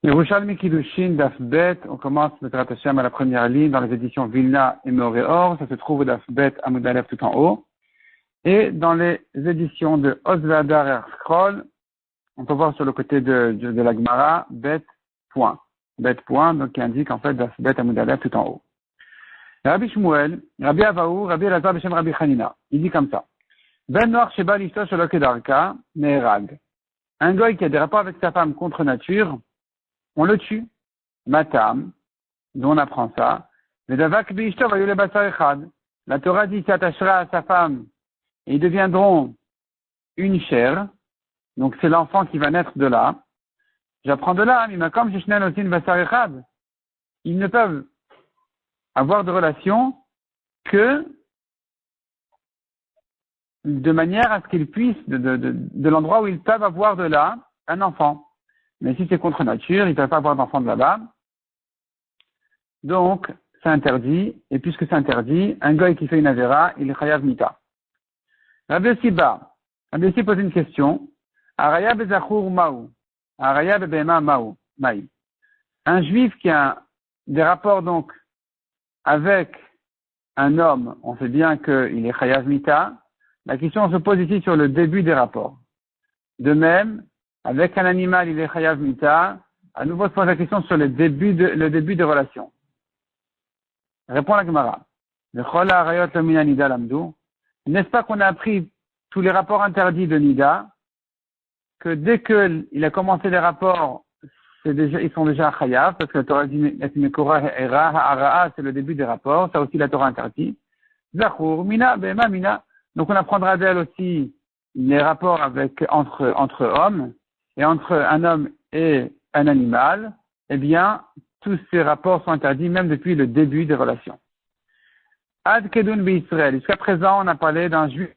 Yerushalmi Kiddushin Daf Bet, on commence le Trat Hashem à la première ligne dans les éditions Vilna et Moréor, ça se trouve au Daf Bet Amud Aleph tout en haut. Et dans les éditions de Ozvadar et Arskroll, on peut voir sur le côté de la Gemara, Bet point. Bet point, donc qui indique en fait Daf Bet Amud Aleph tout en haut. Rabbi Shmuel, Rabbi Avaou, Rabbi Elazar Beshem Rabbi Hanina, il dit comme ça. Ben Noach Sheba Lishto Shelo Kedarka, Neherag. Un goy qui a des rapports avec sa femme contre nature, on le tue. Matam, dont on apprend ça. La Torah dit, s'attachera à sa femme et ils deviendront une chair. Donc c'est l'enfant qui va naître de là. J'apprends de là, ils ne peuvent avoir de relation que de manière à ce qu'ils puissent, de l'endroit où ils peuvent avoir de là, un enfant. Mais si c'est contre nature, ils ne peuvent pas avoir d'enfant de là-bas. Donc, c'est interdit. Et puisque c'est interdit, un goy qui fait une avéra, il est chayav mita. Rabbi Yossi pose une question. Araya bezachour maou. Araya bebema maou. Maï. Un juif qui a des rapports donc avec un homme, on sait bien qu'il est chayav mita. La question se pose ici sur le début des rapports. De même, avec un animal, il est chayav mita. À nouveau, se pose la question sur le début de relation. Répond la Gemara. N'est-ce pas qu'on a appris tous les rapports interdits de Nida, que dès qu'il a commencé les rapports, ils sont déjà chayav, parce que la Torah dit, c'est le début des rapports, ça aussi la Torah interdit. Zachour, mina, bema, mina. Donc on apprendra d'elle aussi les rapports entre hommes, et entre un homme et un animal, eh bien, tous ces rapports sont interdits même depuis le début des relations. Ad Kedun B'Israël. Jusqu'à présent, on a parlé d'un juif.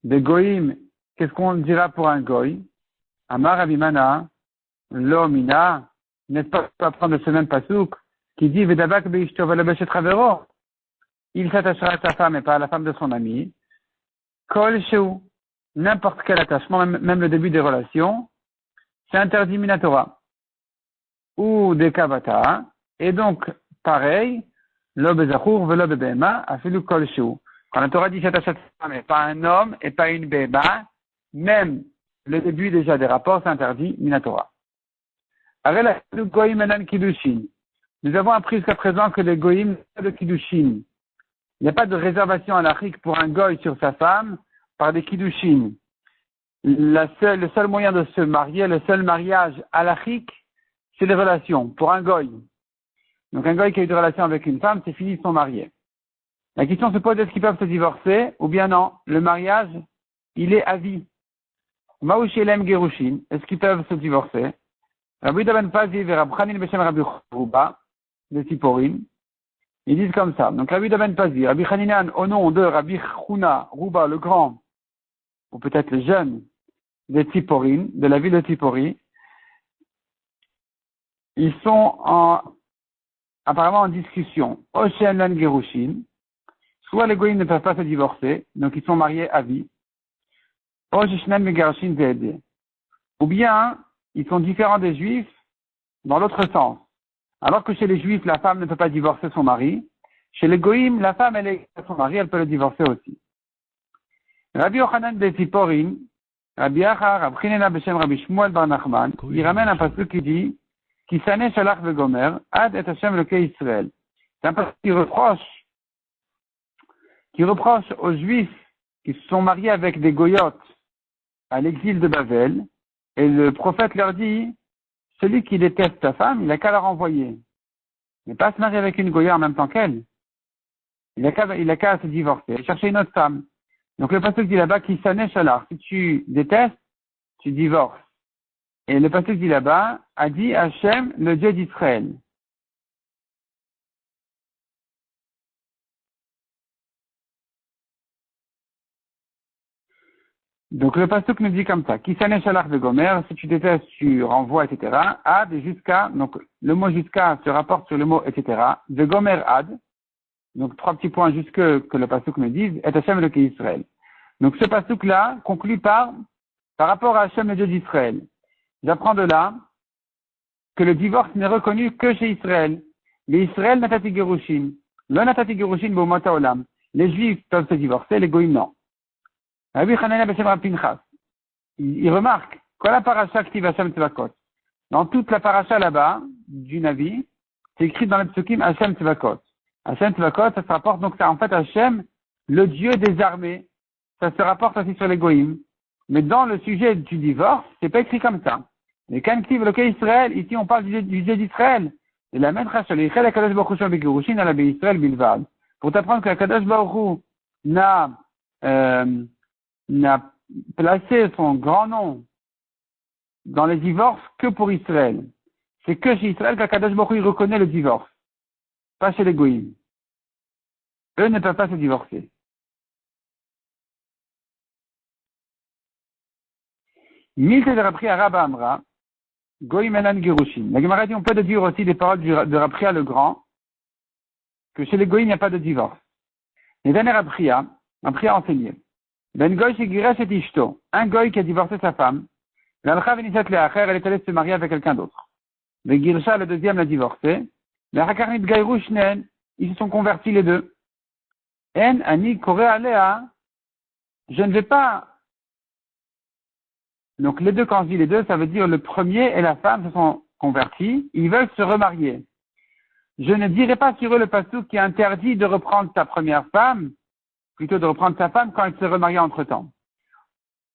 Des goïm, qu'est-ce qu'on dira pour un goï? Amar Abimana, Lo Mina, n'est-ce pas apprendre ce même pasouk qui dit Vedavak Beishto Velobeshet Ravero? Il s'attachera à sa femme et pas à la femme de son ami. Kol Sheu, n'importe quel attachement, même le début des relations, c'est interdit minatora. Ou des kavata, et donc, pareil, lo bezachour velo bebema, afilu kol sheu. Quand la Torah dit s'attache à sa femme et pas un homme et pas une beba, même le début déjà des rapports, c'est interdit minatora. Nous avons appris jusqu'à présent que les goïm n'ont pas de kiddushin. Il n'y a pas de réservation halachique pour un goy sur sa femme par des kiddushin. Le seul moyen de se marier, le seul mariage halachique, c'est les relations, pour un goy. Donc un goy qui a eu des relations avec une femme, c'est fini, ils sont mariés. La question se pose, est-ce qu'ils peuvent se divorcer, ou bien non, le mariage, il est à vie. Maouchelem Gerushin, est-ce qu'ils peuvent se divorcer? Rabbi Ben Pazi et Rabbi Chanin Beshem Rabbi Rouba, de Tiporim, ils disent comme ça. Donc Rabbi Ben Pazi, Rabbi Chaninan, au nom de Rabbi Chouna, Rouba, le grand, ou peut-être le jeune, de Tiporim, de la ville de Tipori, ils sont apparemment en discussion. Oshen Lan Gerushin, soit les goïms ne peuvent pas se divorcer, donc ils sont mariés à vie. Oshishnan Megarushin Zed. Ou bien, ils sont différents des juifs dans l'autre sens. Alors que chez les juifs, la femme ne peut pas divorcer son mari, chez les goïms, la femme, elle est son mari, elle peut le divorcer aussi. Rabbi Yochanan de Tiporim, Rabbi Achar, Rabbi Chinena Beshem Rabbi Shmuel Bar Nachman, il ramène un passage qui dit Kisane Shalach Vegomer, Ad et Hashem Lokei Israël. C'est un passage qui reproche aux Juifs qui se sont mariés avec des goyotes à l'exil de Babel, et le prophète leur dit, celui qui déteste ta femme, il n'a qu'à la renvoyer. Mais pas se marier avec une goya en même temps qu'elle. Il n'a qu'à se divorcer, et chercher une autre femme. Donc le pasteur dit là-bas, qui s'en est chalard. Si tu détestes, tu divorces. Et le pasteur dit là-bas, a dit Hachem, le Dieu d'Israël. Donc le pasuk nous dit comme ça, Kisane Shalach de Gomer, si tu détestes, tu renvoies, etc. Ad jusqu'à, donc le mot jusqu'à se rapporte sur le mot, etc. De Gomer ad, donc 3 petits points jusque que le pasuk nous dise, et Hashem le Dieu d'Israël. Donc ce pasuk là conclut par rapport à Hashem le Dieu d'Israël. J'apprends de là que le divorce n'est reconnu que chez Israël. Mais Israël natati gerushin. Le natati gerushin b'umot olam. Les Juifs peuvent se divorcer, les Goïms non. Rabbi Hanania Beshem Rav Pinchas. Il remarque, quand la paracha Ktiv Hashem Tzvakot, dans toute la paracha là-bas, du Navi, c'est écrit dans le psukim Hashem Tzvakot. Hashem Tzvakot, ça se rapporte, donc c'est en fait Hashem, le Dieu des armées. Ça se rapporte aussi sur les Goïms. Mais dans le sujet du divorce, c'est pas écrit comme ça. Mais quand Ktiv le Israël, ici on parle du Dieu d'Israël. Et la même rachel, il la Kadosh Baruch Hu Shem Begirushin ala Israël bilvad. Pour t'apprendre que la Kadosh Baruch Hu n'a placé son grand nom dans les divorces que pour Israël. C'est que chez Israël qu'Akadosh Baruch Hu reconnaît le divorce. Pas chez les Goïms. Eux ne peuvent pas se divorcer. Milte de Rapria Rabba Amra, Goïm Elan Gerushin. La Gemara dit on peut dire aussi des paroles de Rapria le Grand, que chez les Goïms il n'y a pas de divorce. Les derniers Rapria a enseigné. Ben Goy Shegiresh et Ishto. Un Goy qui a divorcé sa femme. L'alcha venisat le'acher, elle est allée se marier avec quelqu'un d'autre. Le Girsha, le deuxième, l'a divorcé. Les Hakarnit Gaïrou Shnen, ils se sont convertis les deux. En Ani Koré Alea, je ne vais pas. Donc les deux, quand je dis les deux, ça veut dire le premier et la femme se sont convertis, ils veulent se remarier. Je ne dirai pas sur eux le passouk qui interdit de reprendre ta première femme, plutôt de reprendre sa femme quand elle se remarie entre temps.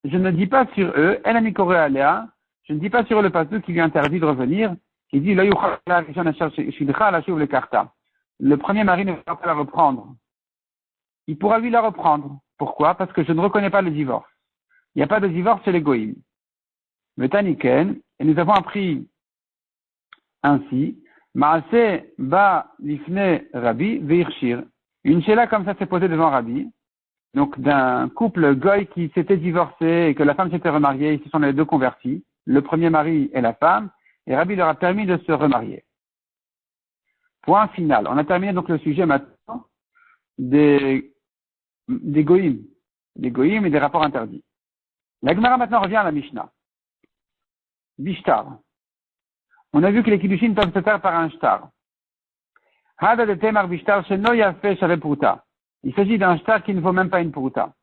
Je ne dis pas sur eux, El Ani Koré Alea, je ne dis pas sur eux le passouk qui lui interdit de revenir. Il dit, le premier mari ne pourra pas la reprendre. Il pourra lui la reprendre. Pourquoi? Parce que je ne reconnais pas le divorce. Il n'y a pas de divorce chez les Goïms. Mais Taniken, et nous avons appris ainsi, Maase ba lifne Rabbi veirshir. Une shéla comme ça s'est posée devant Rabbi. Donc d'un couple Goï qui s'était divorcé et que la femme s'était remariée, ils se sont les deux convertis. Le premier mari et la femme. Et Rabbi leur a permis de se remarier. Point final. On a terminé donc le sujet maintenant des goïms. Des goïms et des rapports interdits. La Gemara maintenant revient à la Mishnah. Bishtar. On a vu que les kiddushin peuvent se faire par un shtar. Hada de temar bishtar sheno yafeh shave pruta. Il s'agit d'un shtar qui ne vaut même pas une pruta.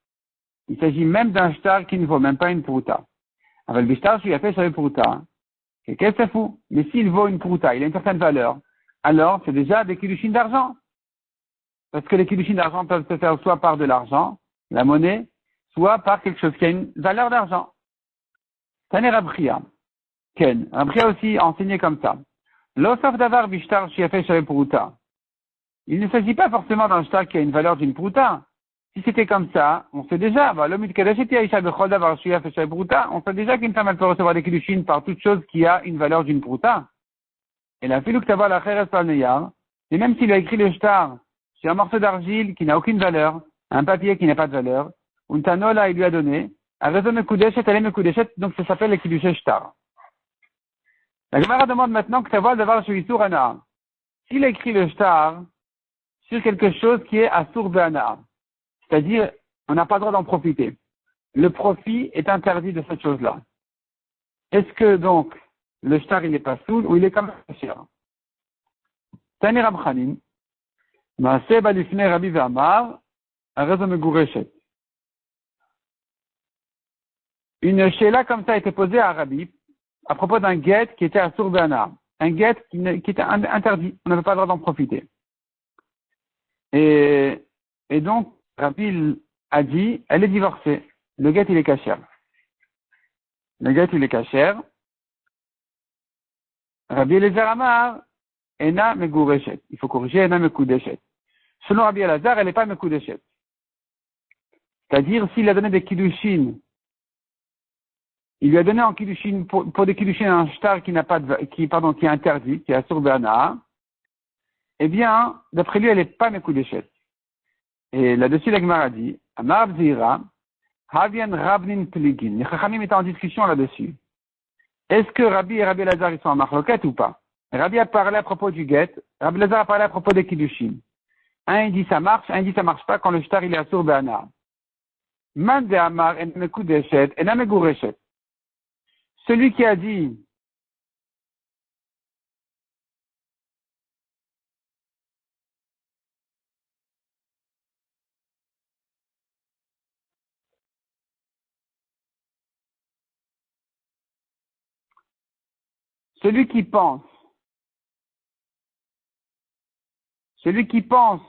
Il s'agit même d'un shtar qui ne vaut même pas une pruta. Avec bishtar sheno yafeh shave pruta. Et qu'est-ce que c'est fou? Mais s'il vaut une pruta, il a une certaine valeur, alors c'est déjà des kiddushin d'argent. Parce que les kiddushin d'argent peuvent se faire soit par de l'argent, la monnaie, soit par quelque chose qui a une valeur d'argent. Tane Rabchia. Ken. Rabchia aussi enseigné comme ça. L'osaf davar bishtar shiafeh shave pruta. Il ne s'agit pas forcément d'un shtar qui a une valeur d'une pruta. Si c'était comme ça, on sait déjà, on sait déjà qu'une femme elle peut recevoir des kiddushin par toute chose qui a une valeur d'une pruta. Et la fille que la cheres par neyar, et même s'il a écrit le shtar sur un morceau d'argile qui n'a aucune valeur, un papier qui n'a pas de valeur, un tanola il lui a donné, a raison mekudeshet, elle est mekudeshet, donc ça s'appelle le kiddushin shtar. La Gemara demande maintenant que savoir d'avoir sur Isur Ana. S'il a écrit le shtar sur quelque chose qui est Asur Be'ana, c'est-à-dire, on n'a pas le droit d'en profiter. Le profit est interdit de cette chose-là. Est-ce que donc, le shtar il n'est pas soul ou il est quand même cher? Tani Rab Chanin, Maaseh balifne Rabbi Ve'amar, Arezon Megureshet. Une shéla comme ça a été posée à Rabbi à propos d'un guet qui était à Be'ana. Un guet qui était interdit. On n'avait pas le droit d'en profiter. Et donc, Rabbi a dit, elle est divorcée. Le guet, il est cachère. Le guet, il est cachère. Rabbi Elazar Amar, Ena Megureshet. Il faut corriger Ena Mekudeshet. Selon Rabbi Elazar, elle n'est pas Mekudeshet. C'est-à-dire, s'il a donné des kiddushin, il lui a donné en kiddushin, pour des kiddushin un shtar qui n'a pas qui est interdit, qui est Asur Be'ana, eh bien, d'après lui, elle n'est pas Mekudeshet. Et là-dessus, la Gemara dit, Amar Zira, Havian Rabnin Pligin. Les Chachamim étaient en discussion là-dessus. Est-ce que Rabbi et Rabbi Elazar ils sont en marloquette ou pas? Rabbi a parlé à propos du guet, Rabbi Elazar a parlé à propos des kiddushin. Un il dit ça marche, un il dit ça marche pas quand le shtar il est Asur Be'ana. Man de Amar en Mekudeshet en Megureshet. Celui qui a dit celui qui pense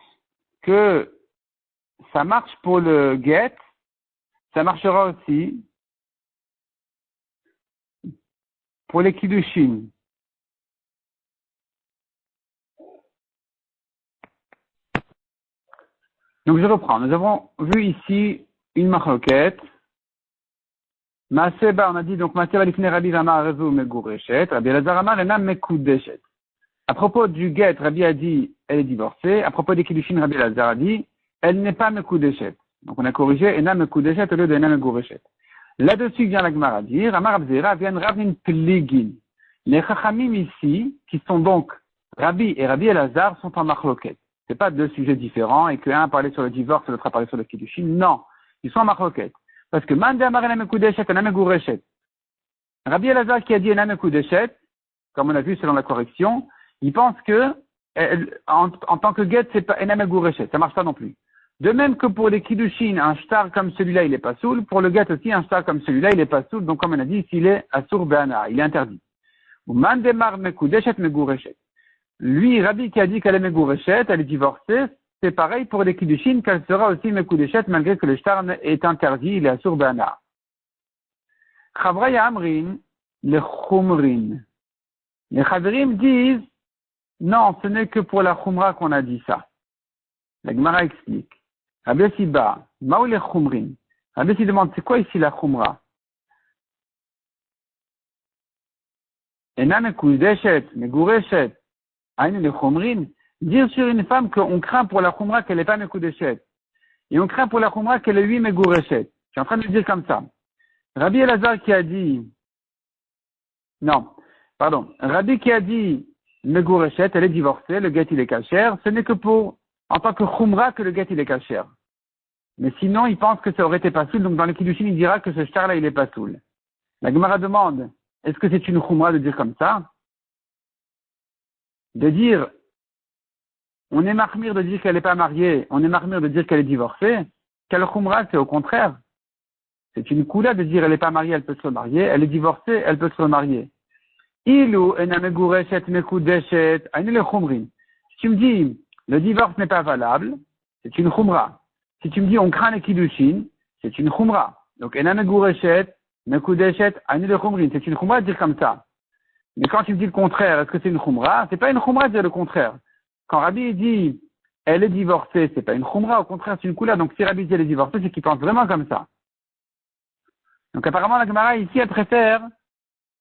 que ça marche pour le get, ça marchera aussi pour les kiddushin. Donc je reprends. Nous avons vu ici une machloket. Maaseba, on a dit donc Maaseba lifnei Rabbi Amar Rezu Megureshet, Rabbi Elazar Amar Ena Mekudeshet. À propos du get, Rabbi a dit elle est divorcée. À propos des kiddushin, Rabbi Elazar a dit elle n'est pas Mekudeshet. Donc on a corrigé Ena Mekudeshet au lieu de Ena Megureshet. Là-dessus vient la Gemara dire Amar Abzera vient Ravnin Pligin. Les chachamim ici, qui sont donc Rabbi et Rabbi Elazar, sont en machloket. C'est pas deux sujets différents et qu'un a parlé sur le divorce et l'autre a parlé sur le kiddushin. Non, ils sont en machloket. Parce que Mande Amar Ena Mekudeshet, Ena Megureshet. Rabbi Elazar qui a dit Ena Mekudeshet, comme on a vu selon la correction, il pense que en tant que get, c'est pas Ena Megureshet, ça marche pas non plus. De même que pour les kiddushin, un shtar comme celui-là, il est pas soul. Pour le get aussi, un shtar comme celui-là, il est pas soul. Donc comme on a dit, s'il est asur be'ana, il est interdit. Ou Mandemar Mekudeshet Megureshet. Lui, Rabbi qui a dit qu'elle est Megureshet, elle est divorcée, c'est pareil pour les kiddushin qu'elle sera aussi Mekudeshet malgré que le shtar est interdit, il est asur be'ana. Chavray Amrin, les Chumrin. Les Chavrim disent, non, ce n'est que pour la Chumra qu'on a dit ça. La Gemara explique. Rabbi Yossi ba, maou les Chumrin. Rabbi Yossi demande, c'est quoi ici la Chumra? Ena Mekudeshet, Megureshet. Aïn les Chumrin, dire sur une femme qu'on craint pour la Chumra qu'elle n'est pas Mekudeshet. Et on craint pour la Chumra qu'elle est lui Megureshet. Je suis en train de dire comme ça. Rabbi Elazar qui a dit, Rabbi qui a dit Megureshet, elle est divorcée, le get il est kasher, ce n'est que pour, en tant que Chumra que le get il est kasher. Mais sinon, il pense que ça aurait été pas soul, donc dans le kiddushin, il dira que ce shtar là il est pas soul. La Gemara demande, est-ce que c'est une Chumra de dire comme ça? De dire, on est marmire de dire qu'elle n'est pas mariée, on est marmire de dire qu'elle est divorcée. Quelle Chumra, c'est au contraire. C'est une coula de dire elle n'est pas mariée, elle peut se remarier, elle est divorcée, elle peut se remarier. Ilou ena megureshet mekudeshet, aïne le chumrin. Si tu me dis, le divorce n'est pas valable, c'est une Chumra. Si tu me dis, on craint les kiddushin, c'est une Chumra. Donc, ena megureshet mekudeshet, aïne le chumrin. C'est une Chumra de dire comme ça. Mais quand tu me dis le contraire, est-ce que c'est une Chumra? C'est pas une Chumra de dire le contraire. Quand Rabbi dit, elle est divorcée, c'est pas une Chumra, au contraire, c'est une Kula. Donc si Rabbi dit elle est divorcée, c'est qu'il pense vraiment comme ça. Donc apparemment, la Gemara ici, elle préfère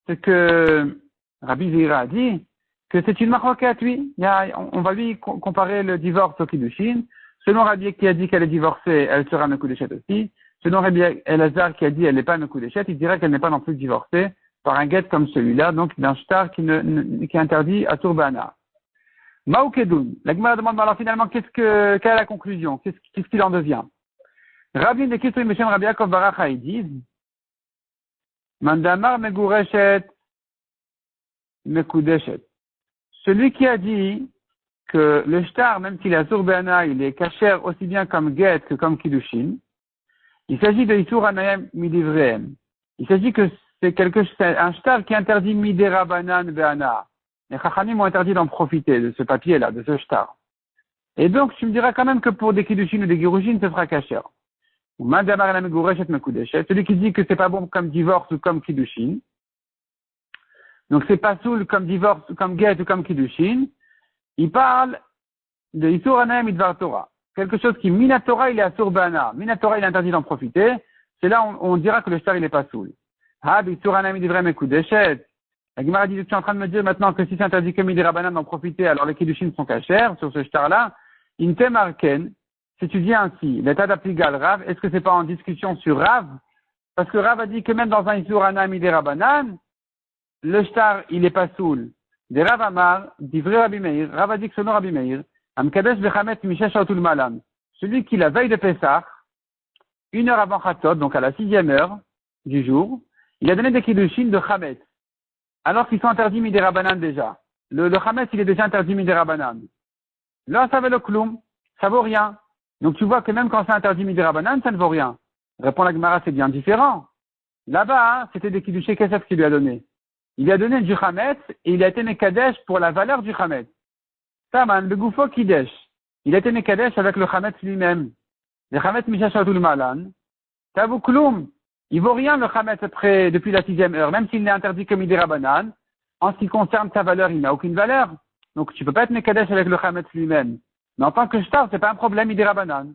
ce que Rabbi Zira a dit, que c'est une machloket, oui. On va lui comparer le divorce au kiddushin. Selon Rabbi qui a dit qu'elle est divorcée, elle sera Mekudeshet aussi. Selon Rabbi Elazar qui a dit qu'elle n'est pas Mekudeshet, il dirait qu'elle n'est pas non plus divorcée par un get comme celui-là, donc d'un shtar qui est interdit à Turbana. Maoukedoun. La Gemara demande alors finalement quelle est la conclusion? Qu'est-ce qu'il en devient? Rabbi de Kisri Meshem Rabbi Yaakov Baracha, ils disent, Mandamar Megureshet Mekudeshet. Celui qui a dit que le shtar, même s'il est à Turbana, il est kasher aussi bien comme get que comme kiddushin, il s'agit de Isur Anayem Midivreem. Il s'agit que c'est un shtar qui interdit Midera Banan Be'ana. Les Chachamim ont interdit d'en profiter de ce papier-là, de ce shtar. Et donc, tu me diras quand même que pour des kiddushin ou des girushin, ce sera kasher. Celui qui dit que c'est pas bon comme divorce ou comme kiddushin. Donc, c'est pas soul comme divorce ou comme get ou comme kiddushin. Il parle de Isur Anayem Midvar Torah. Quelque chose qui, Minatora, il est Asur Be'ana. Minatora, il est interdit d'en profiter. C'est là où on dira que le shtar, il est pas soul. Isur Anayem Midvar Mekudeshet. La Gemara dit, tu es en train de me dire maintenant que si c'est interdit que Midira Banan d'en profiter, alors les kiddushin sont cachers sur ce shtar-là. Intem Arken, si tu dis ainsi, l'état d'appligal Rav, est-ce que c'est pas en discussion sur Rav? Parce que Rav a dit que même dans un Isur Ana Midira Banan, le shtar, il est pas soul. Des Rav Amar, d'Ivre Rabbi Meir, Rav a dit que selon Rabbi Meir, Amkadesh Bechamet Mishesh Atul Malam, celui qui la veille de Pessah, 1 heure avant Chatzot, donc à la 6e heure du jour, il a donné des kiddushin de Chamet. Alors qu'ils sont interdits midera banan déjà. Le chametz, il est déjà interdit midera banan. Là, ça vaut le kloum, ça vaut rien. Donc tu vois que même quand c'est interdit midera banan, ça ne vaut rien. Répond la Gemara, c'est bien différent. Là-bas, c'était des kiddushé kesef qu'il lui a donné. Il a donné du chametz et il a été mekadesh pour la valeur du chametz. Taman, le goufo kidesh. Il a été mekadesh avec le chametz lui-même. Le chametz mishashatul malan. Tavu kloum. Il vaut rien le chametz après, depuis la 6e heure, même s'il n'est interdit que midera banane. En ce qui concerne sa valeur, il n'a aucune valeur. Donc tu peux pas être mekadesh avec le chametz lui-même. Mais en tant que shtar, c'est pas un problème midera banane.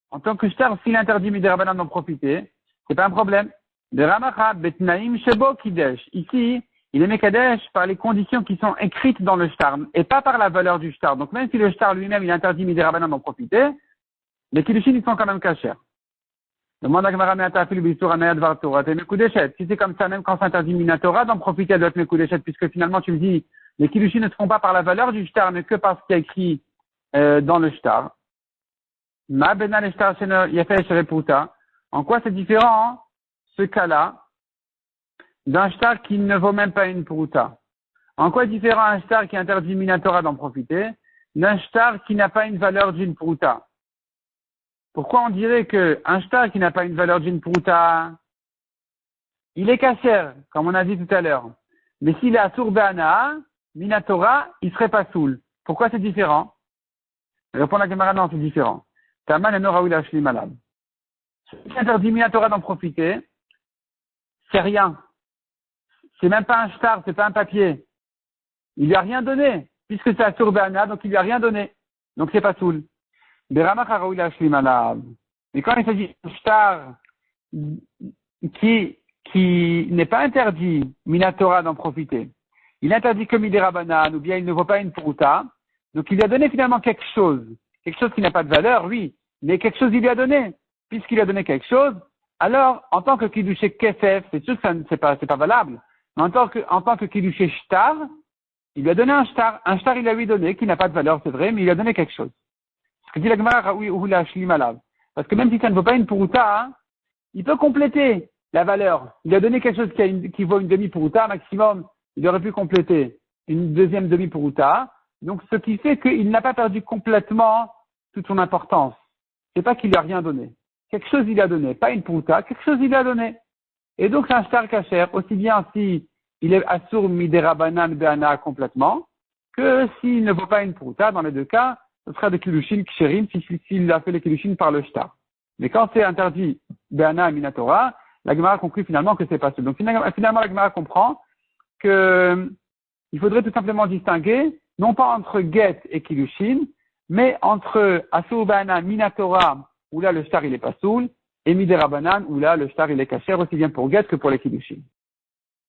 En tant que shtar, s'il interdit midera banane d'en profiter, c'est pas un problème. De ramacha betnaim shebo kidesh. Ici, il est mekadesh par les conditions qui sont écrites dans le shtar et pas par la valeur du shtar. Donc même si le shtar lui-même il interdit midera banane d'en profiter, les kiddushin ils sont quand même cachers. Demande à Gemara me'ata afilu b'isur anayat var Torah. T'es mekudeshet. Si c'est comme ça, même quand c'est interdit minatora d'en profiter, elle doit être mekudeshet, puisque finalement tu me dis, les kiddushin ne se font pas par la valeur du shtar, mais que par ce qui est écrit dans le shtar. Ma bena le shtar yafeh shereputa. En quoi c'est différent, ce cas-là, d'un shtar qui ne vaut même pas une pruta? En quoi est différent un shtar qui interdit minatora d'en profiter d'un shtar qui n'a pas une valeur d'une pruta? Pourquoi on dirait qu'un shtar qui n'a pas une valeur d'une pruta, il est kasher, comme on a dit tout à l'heure. Mais s'il est asur be'ana, minatora, il serait pas soul. Pourquoi c'est différent? Répond la Gemara, non, c'est différent. Taman et Noraoui Lashli malade. Celui qui interdit minatora d'en profiter, c'est rien. C'est même pas un shtar, c'est pas un papier. Il lui a rien donné, puisque c'est asur be'ana, donc il lui a rien donné. Donc c'est pas soul. Mais quand il s'agit d'un shtar qui n'est pas interdit, minatora d'en profiter, il interdit que midera banane, ou bien il ne vaut pas une pruta, donc il lui a donné finalement quelque chose qui n'a pas de valeur, oui, mais quelque chose il lui a donné. Puisqu'il lui a donné quelque chose, alors, en tant que kiddushé kesef, c'est sûr que c'est pas valable, mais en tant que kiddushé shtar, il lui a donné un shtar il lui a donné, qui n'a pas de valeur, c'est vrai, mais il lui a donné quelque chose. Ce que dit la Gemara, parce que même si ça ne vaut pas une puruta, hein, il peut compléter la valeur. Il a donné quelque chose qui vaut une demi-puruta maximum. Il aurait pu compléter une deuxième demi-puruta. Donc, ce qui fait qu'il n'a pas perdu complètement toute son importance. C'est pas qu'il lui a rien donné. Quelque chose il a donné. Pas une puruta, quelque chose il a donné. Et donc, c'est un shtar kasher, aussi bien si il est asur midera banan be'ana complètement, que s'il ne vaut pas une puruta, dans les deux cas, ce sera des kiddushin ksherim s'il a fait les kiddushin par le shtar. Mais quand c'est interdit be'ana et minatora, la Gemara conclut finalement que c'est pas ça. Donc finalement la Gemara comprend que il faudrait tout simplement distinguer, non pas entre get et kiddushin, mais entre asur be'ana minatora, où là le shtar il est pas soul, et midera banan, où là le shtar il est kasher, aussi bien pour get que pour les kiddushin.